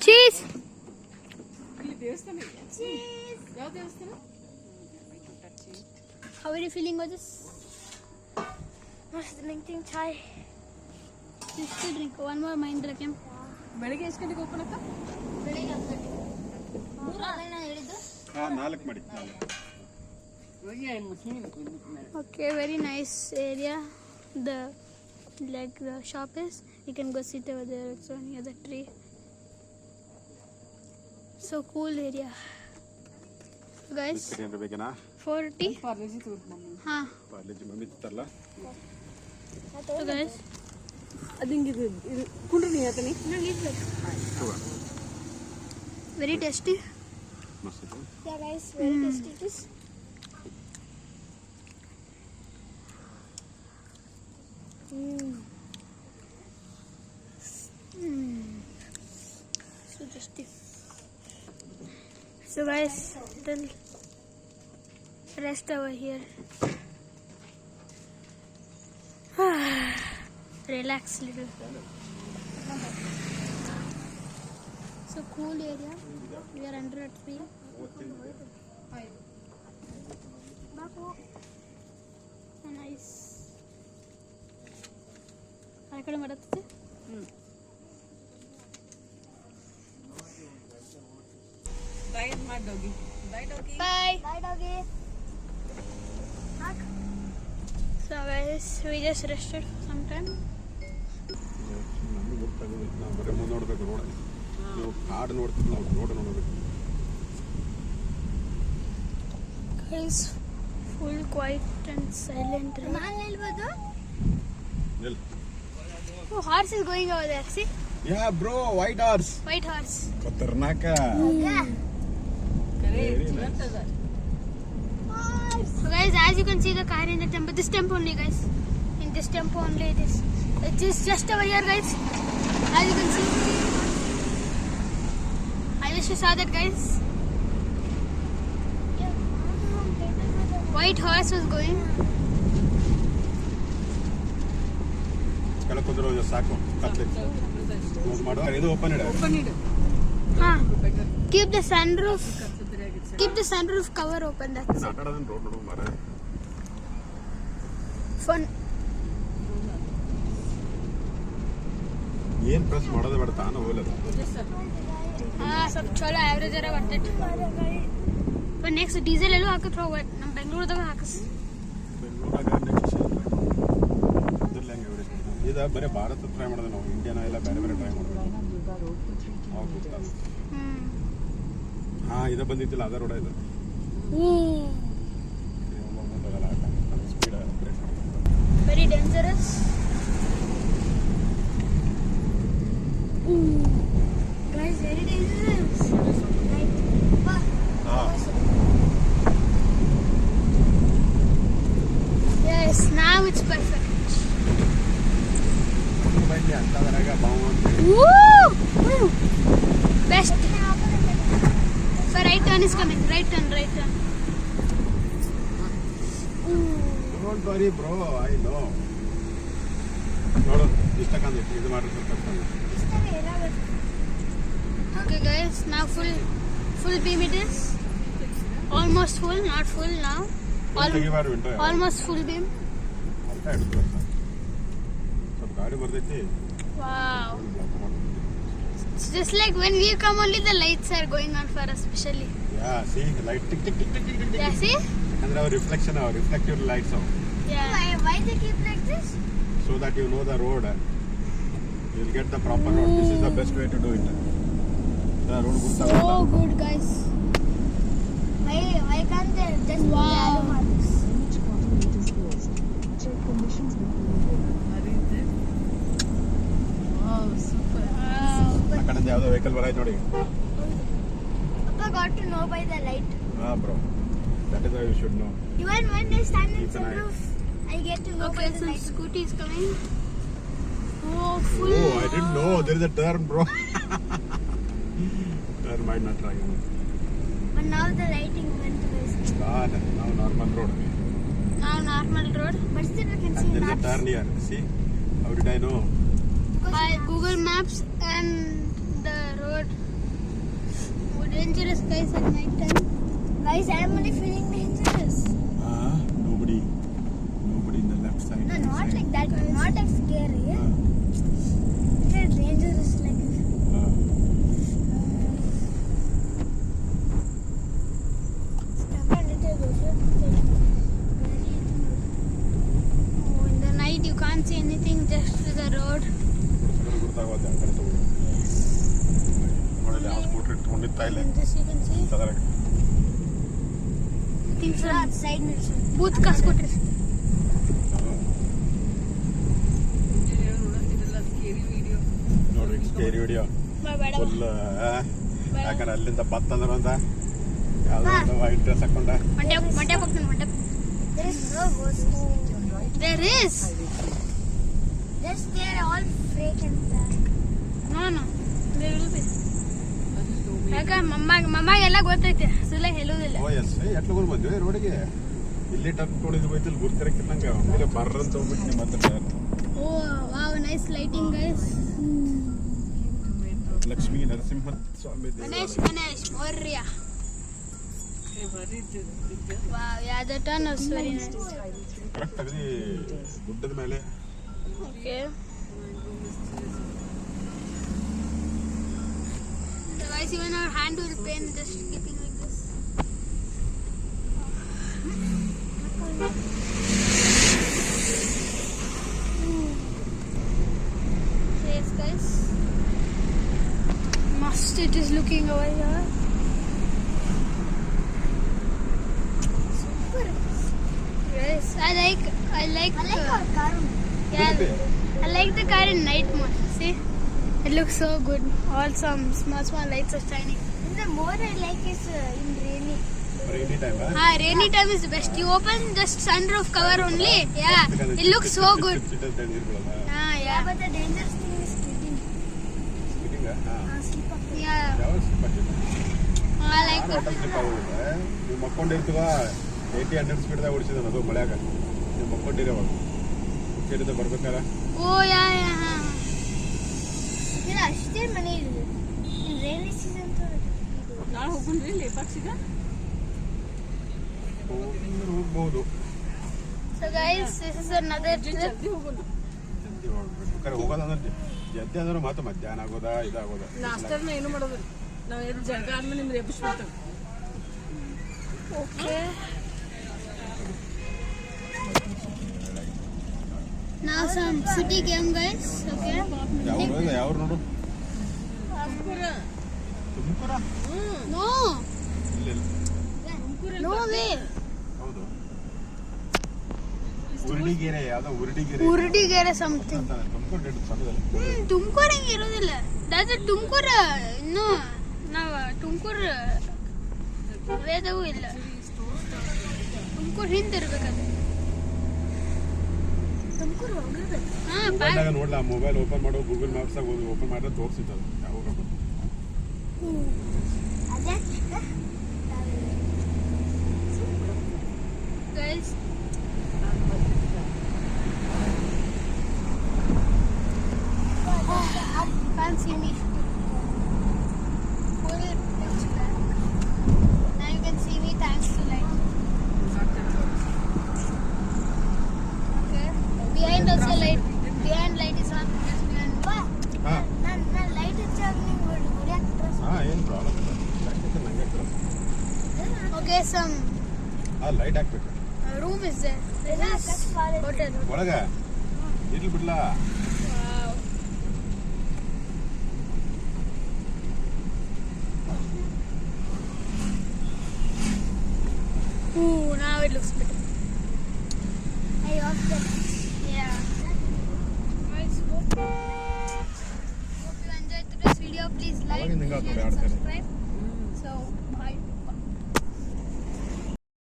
Cheese. How are you feeling with this? Just drinking chai. Just to drink. One more mind Rakim. ಬೆಳಿಗ್ಗೆ ಎಷ್ಟು ಗಂಟೆಗೆ open ಅಕ್ಕ? ಬೆಳಿಗ್ಗೆ 10 ನಾನು ಹೇಳಿದ್ದು 4 ಮಾಡಿ 4. Okay, very nice area. The shop is. You can go sit over there. It's near the tree. So cool area. Guys, ಏನಾರ ಬೇಕೇನಾ? 40. Parle-G ತೋರ್ಸ್ mummy. ಹಾ. ಪಾರ್ಲೇಜಿ ಮಮ್ಮಿ ತರಲ್ಲ. So guys, ಅದಿಂಗಿದು ಇದು ಕುಂಡ್ರಿ ನೀ ಆತನಿ. very tasty. ಮಸ್ತ್ ಇದೆ. Yeah guys, very tasty it is. So tasty. So guys, then rest over here. Relax little. So cool area. We are under a tree. So nice. ಆ ಕಡೆ ಮಾಡತ್ತೆ. Diet ಮಾಡಿ doggy. Diet doggy. Bye. Bye doggy. So guys, we just rested some time. ನಮ್ಗೆ ಗೊತ್ತಾಗೋದಿಲ್ಲ. ನಾವು ಬರೀ ಮುಂದೆ ನೋಡ್ಬೇಕು ರೋಡ್. ನೀವು ಕಾಡು ನೋಡ್ತಿದ್ದು ನಾವು ರೋಡ್ ನೋಡಬೇಕು. Guys, full quiet and silent. ನಾನು ಹೇಳ್ಬೋದು. ಎಲ್ಲಿ? Oh, horse is going over there. See, yeah bro white horse. white horse. ಖತರ್ನಾಕ. ಕರೆ Very nice. ಇವತ್ತದ. So guys, as you can see the car in the temple, this temple only guys, in this temple only it is just over here guys, as you can see. I wish you saw that guys. White horse was going. ಕೆಳಗೆ ಕುಂದಿರೋ ಸಾಕು ಕತ್ಲೆ close ಮಾಡು ಇದು open ಇಡ open ಇಡು. Keep the sunroof cover open, that's it. ಆಟಾಡೋದನ್ನ road ನೋಡು ಮಾರ Fun. ಏನ್ ಪ್ರೆಸ್ ಮಾಡೋದೇ ಬೇಡ ತಾನು ಹೋಗಲ್ಲ ಸ್ವಲ್ಪ ಚಲೋ ಆವ್ರೇಜ್ ಅರ ಬರ್ತೈತಿ. ಬಟ್ ನೆಕ್ಸ್ಟ್ ಡೀಸೆಲ್ ಎಲ್ಲೂ ಹಾಕಿದ್ರೆ ಹೋಗ್ಬೇಕು, ನಮ್ಮ ಬೆಂಗಳೂರದಾಗ ಹಾಕಸ್. ಬೆಂಗಳೂರಾಗ ನೆಕ್ಸ್ಟ್ ಇದ್ರಲ್ಲಿ ಹೆಂಗೆ ಎವರೇಜ್ ಇದು ಬರೀ ಭಾರತ ಟ್ರೈ ಮಾಡೋದು ನಾವು ಇಂಡಿಯಾನ ಎಲ್ಲ ಬೇರೆ ಬೇರೆ ಟ್ರೈ ಮಾಡಬೇಕು ಅವಾಗ ಗೊತ್ತಾಗುತ್ತೆ. ಹಾಂ ಇದು ಬಂದಿತ್ತಿಲ್ಲ ಅದ ರೋಡ ಇದು speed break Very dangerous. Guys, very dangerous. Like, Yes, now it's perfect. ಬನ್ನಿ ಅಂತದ್ರಾಗ ಬಾವು Woo! Best. So right turn is coming. Right turn. Don't worry bro I know ನೋಡು ಇಷ್ಟಕ್ಕಂದಿತ್ತು ಇದು ಮಾಡಿ ಸ್ವಲ್ಪ Okay guys, now full beam it is. Almost full, not full now. ತೆಗಿಬಾರ window Almost full beam. ಅಂತ ಹಿಡಿದು ಸ್ವಲ್ಪ ಗಾಡಿ ಬರ್ತೈತಿ. Wow. It's just like when we come only the lights are going on for us especially. Yeah C light tick tick tick tick tick tick Yeah, see? ಅಂದ್ರೆ ಅವ್ರ reflection ಅವ್ರ reflective lights ಅವು Yeah. why they keep like this? so that you know the road you will get the proper road. This is the best way to do it. The road So good guys. Why can't they just Wow. arrow marks? Wow super. ಆ ಕಡೆಯಿಂದ ಯಾವುದೋ vehicle ಬರೈತೆ ನೋಡಿ. Papa got to know by the light. ಹಾ bro that is how you should know. Even when they stand in Keep an eye. sunroof, I get to know Okay, by the some light. scooty is coming. Oh, full. Oh, I didn't know there is a turn bro. Turn might not try. But now the lighting went away. God, now normal road. Now normal road. But still we can And see there is a maps. turn here. See, How did I know? By Google Maps and the road. Oh, dangerous guys at night time. Guys, I am only feeling dangerous. Nobody in the left side. No, right not side. like that. Not like scary. Ah, It's dangerous like this. ah. Step on it, Oh, in the night you can't see anything, just the road. ಗುರುತಾಗುತ್ತೆ ಆ ಕಡೆ ತಗೊಳ್ಳಿ. ನೋಡಿ ಯಾವ scooter ಇಟ್ಕೊಂಡಿರ್ತಾ ಇಲ್ಲ In this you can see. ಅದರಾಗೆ. I think some side mirrors. booth ka scooter. ಇದೆಲ್ಲ scary video. ನೋಡಿ scary video ಬೇಡ ಫುಲ್ ಯಾಕಂದ್ರೆ ಅಲ್ಲಿಂದ ಬತ್ತಂದ್ರು ಅಂತ ಯಾವ್ದೋ ಒಂದು ವೈಟ್ ಡ್ರೆಸ್ ಹಾಕೊಂಡ ಮಂಡ್ಯ ಹೋಗ್ತೀನಿ Mandya. There is no ghost. There is. Just they are all fake and black. No. There will be. ಯಾಕ ಮಮ್ಮಾಗೆಲ್ಲ ಗೊತ್ತೈತೆ ಸುಳ್ಳ ಹೇಳುವುದಿಲ್ಲ. ಓ ಎಸ್ ಎಟ್ಲ ಗುರು ಬಂದ್ವಿ ರೋಡಿಗೆ ಇಲ್ಲಿ ಟಪ್ ಕೊಡಿದ್ರು ಹೋಯ್ತು ಇಲ್ಲಿ ಗುರ್ತಿರಕ್ಕಿಲ್ಲಂಗೆ ಮೇಲೆ ಬರ್ರಂತ ಹೋಗ್ಬಿಟ್ಟು ನಿಮ್ಮ ಹತ್ರ Oh wow, nice lighting guys. Lakshmi Narasimha Swamy Ganesh Maurya. Wow, yeah, the turn was very nice. Correct ಆಗಿ ಗುಡ್ಡದ ಮೇಲೆ Okay. So guys, even our hand will pain just keeping like this. Yes guys. Must it is looking over here. Super. Yes, I like I like our car. yeah, I like the car in night mode. See, it looks so good. All some small lights are shining. And the more I like is in rainy. Rainy time Rainy time is the best. You open just sunroof cover only. Yeah, it looks so good. Yeah, Yeah, but the dangerous thing is skidding. Slip up. yeah. I like it. ನೀವು ಮಕ್ಕೊಂಡಿರ್ತೀವ 80-100 ಸ್ಪೀಡ್ದಾಗ ಓಡಿಸಿದ ಅದು ಮಳೆಯಾಗ ನೀವು ಮಕ್ಕೊಂಡಿರೋವಾಗ ಹುಚ್ಚಿಡಿದ ಬರ್ಬೇಕಾರ Oh yeah. ಇಲ್ಲ ಅಷ್ಟೇ ಮನೆ ಇದೆ in rainy season ನಾಳೆ ಹೋಗುಣ್ರಿ ಲೇಪಾಕ್ಷಿಗ ಹೋಗ್ಬೋದು So guys, this is another trip. ಜಲ್ದಿ ಹೋಗೋಣ. ಜಲ್ದಿ ಹೋಗ್ಬೇಕು ಹೋಗೋದಂದ್ರೆ ಜಲ್ದಿ ಅಂದ್ರೆ ಮಾತು ಮಧ್ಯಾಹ್ನ ಆಗೋದಾ ಇದಾಗೋದ ನಾಷ್ಟರ್ನ ಏನು ಮಾಡೋದು ನಾವು ಏನು ಜಳಕ ಆದ್ಮೇಲೆ ನಿಮ್ಗೆ ರೇಪಿಸ್ಬಿಡ್ತೇವೆ. Okay. Now some city game guys. Okay. ಯಾವ ನೋಡು ತುಮಕೂರ. ತುಮಕೂರ No. ಇಲ್ಲ No way. ಹೌದು ಉರುಡಿಗೆರೆ ಯಾವ್ದೋ Urdigere Urdigere something. Tumakuru date ಸಣ್ಣದಲ್ಲ ತುಮಕೂರು ಹೆಂಗೆ ಇರೋದಿಲ್ಲ. That's a ತುಮಕೂರು ಇನ್ನು ನಾವು ತುಮಕೂರು ವೇದವೂ ಇಲ್ಲ. ತುಮಕೂರು ಹಿಂದೆ ಇರ್ಬೇಕದು. ತುಮಕೂರು ಹೋಗಿರ್ಬೇಕು. ಮೊಬೈಲ್ನಾಗ ನೋಡ್ಲ ಮೊಬೈಲ್ ಓಪನ್ ಮಾಡೋ ಗೂಗಲ್ ಮ್ಯಾಪ್ಸ್ ಆಗ ಓಪನ್ ಮಾಡಿದ್ರೆ ತೋರಿಸಿತ್ತು ಯಾವಾಗ ಅದೇ guys. Can't see me. Full pitch black. Now you can see me thanks to light. Okay. Behind also light. Behind light is on. Just behind. ಹಾಂ ನನ್ನ ಲೈಟ್ ಹಚ್ಚಾಗ ನೀವು ಹೊಡಿಯಾಕ್ತಾರೆ. ಹಾಂ ಏನು ಪ್ರಾಬ್ಲಮ್ ಇಲ್ಲ ಲೈಟ್ ನಂಗೆ Okay, some ಲೈಟ್ ಹಾಕ್ಬೇಕು room is there. This is hotel. ಒಳಗ ಇರ್ಲಿ ಬಿಡ್ಲಾ Wow. Ooh, now it looks better. I off the Yeah. Guys, hope you enjoyed today's video. Please like, ಅವಾಗಿಂದ ಹಿಂಗೆ share, ಆಗ್ತದೆ and ಆಡ್ತಾರೆ subscribe.